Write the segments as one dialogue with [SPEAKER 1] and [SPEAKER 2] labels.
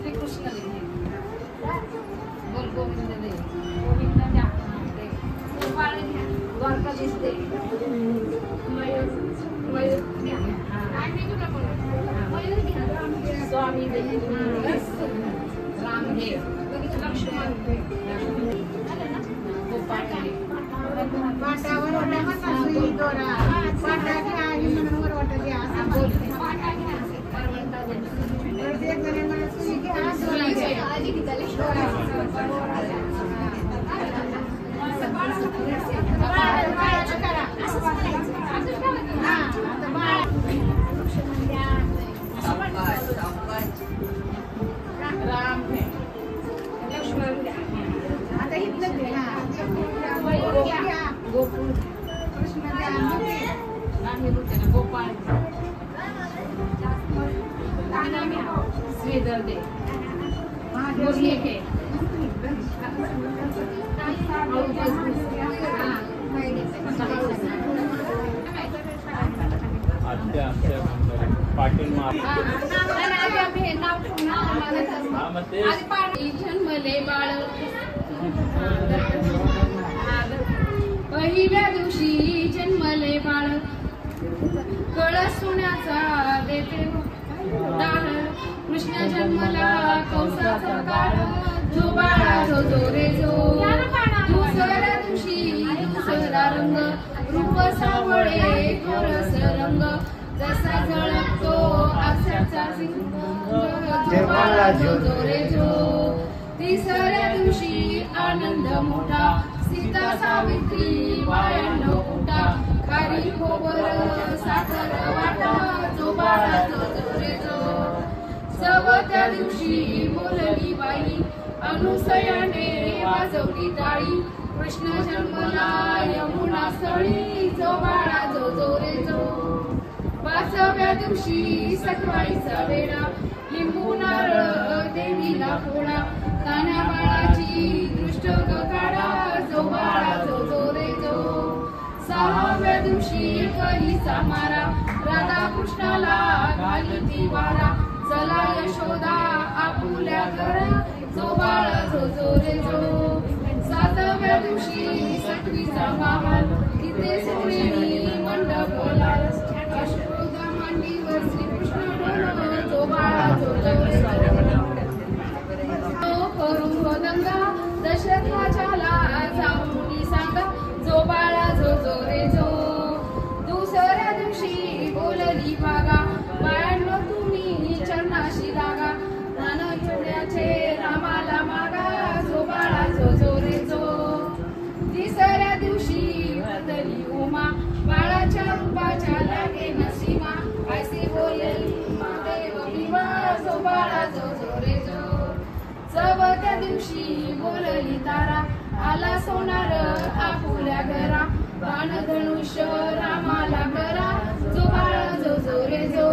[SPEAKER 1] श्रीकृष्ण बोल गोविंद दे गोविंद द्या गोपाळ घ्या द्वारकाधीश दे मयूर मयूर घ्या मयूर घ्या स्वामी दे राम घे लक्ष्मण दे गोपाळ पाटावर वाटा दोरा पाटा घ्या म्हणून वाटा द्या असं बोलते पाटा घ्या परवंता दे एक जण मला सुई घ्या सोला घ्या आधी किती सोला राम घ्या लक्ष्मण घ्या आता इथलं घ्या गोकुळ कृष्ण द्या गोपाळ श्रीधर दे मुरली घे
[SPEAKER 2] पाटील
[SPEAKER 1] जन्मले बाळ पहिल्या दिवशी जन्मले बाळ कळस सोन्याचा देते डाळ कृष्ण जन्मला कंसाचा काळ जो बाळा जो जो रे जो दुसऱ्या दिवशी दुसरा रंग रूप सावळे गोरस रंग जसा झळकतो आशाचा जो जो रे जो तिसऱ्या दिवशी आनंद मोठा सीता सावित्री बायानो उठा खारी खोबर साखर वाटा जो बाळा जो जो रे जो चौथ्या दिवशी बोलली बाई अनुसयाने वाजवली टाळी कृष्ण जन्मला यमुना स्थळी जो बाळा जो जो रे जो पाचव्या दिवशी सकाळीचा वेळा लिंबू नारळ देवीला फोडा कान्या बाळाची दृष्ट काढा जो बाळा जो जो रे जो सहाव्या दिवशी कलीचा मारा राधा कृष्णाला घाली ती वारा चला यशोदा आपुल्या घरा जो बाळा जो जो रे जो सातव्या दिवशी सटवीचा माहोल तिथे सोनेरी मंडप अशोदा मांडीवर श्रीकृष्ण जो बाळा जो जो रे जो करून दंगा दशरथाच्याला जाऊन सांगा जो बाळा जो जो रे जो दुसऱ्या दिवशी बोलली भागा बाळांनो तुम्ही चरणाशी लागा ज्ञान ठेवण्याचे रामाला मागा जो बाळा जो जो रे जो तिसऱ्या दिवशी वदली उमा बाळाच्या रूपाच्या लागे नसीमा ऐसी बोलली देव भीमा जो बाळा जो जो रे जो चौथ्या दिवशी बोलली तारा आला सोनार आपुल्या घरा बाण धनुष्य रामाला करा जो बाळा जो जो रे जो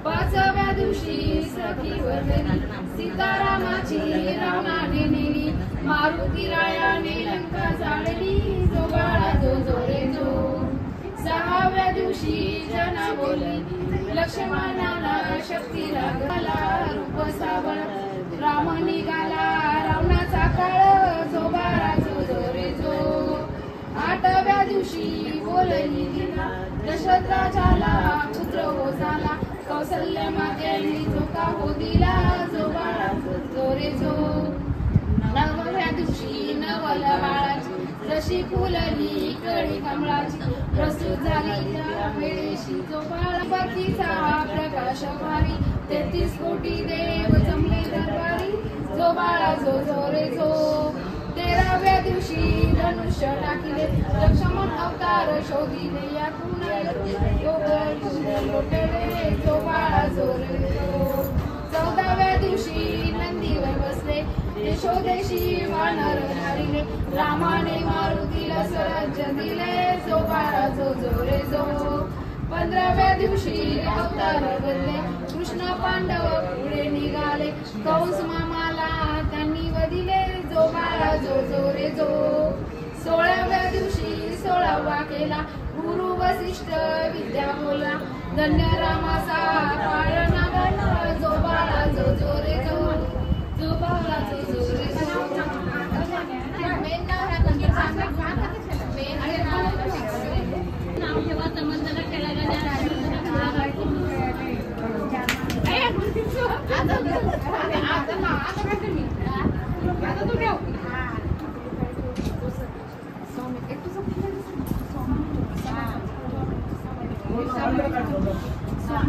[SPEAKER 1] पाचव्या दिवशी सखी वदली सीतारामाची रावणाने नेली मारुती रायाने लंका जाळली जो बाळा जो जो रे जो सहाव्या दिवशी जना बोलली लक्ष्मणाला शक्ती लागला रूप सावळ राम निघाला रावणाचा काळ जो बाळा जो जो रे जो आठव्या दिवशी बोलली दशरथाला पुत्र हो झाला कौशल्य मातेने झोका हो दिला जो बाळा जो रे जो नवव्या दिवशी नवल बाळाची जशी फुलली कळी कमळाची प्रस्तुत झाली त्या वेळेशी जो बाळा पतीचा प्रकाश भारी 33 कोटी देव जमले दरबारी जो बाळा जो जो रे जो 13व्या दिवशी धनुष्य टाकिले लक्ष्मण अवतार शोधिले या लोटले जो बाळा जो रे जो 14व्या दिवशी नंदीवर बसले यशोदेशी वानर धारिले रामाने मारुतीला स्वराज्य दिले जो बाळा जो जो रे जो 15व्या दिवशी अवतार बदले कृष्ण पांडव पुढे निघाले कंस मामाला त्यांनी वदिले जो बाळा जो जो रे जो 16व्या दिवशी 16वा केला गुरु वसिष्ठ विद्या बोला धन्य रामाचा पाळणा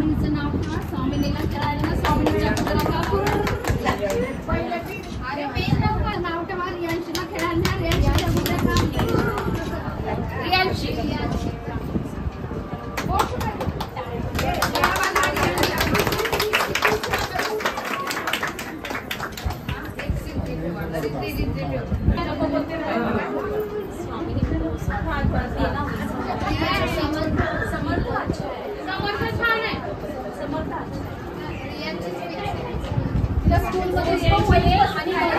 [SPEAKER 2] स्वामींचं नाव ठेवा. स्वामींना करायला स्वामींच्या अरे मेन नाव ठेवा. रियांशीला खेळायला रियांशीच्या गुड्या काम रियांशी
[SPEAKER 1] स्कूलमध्ये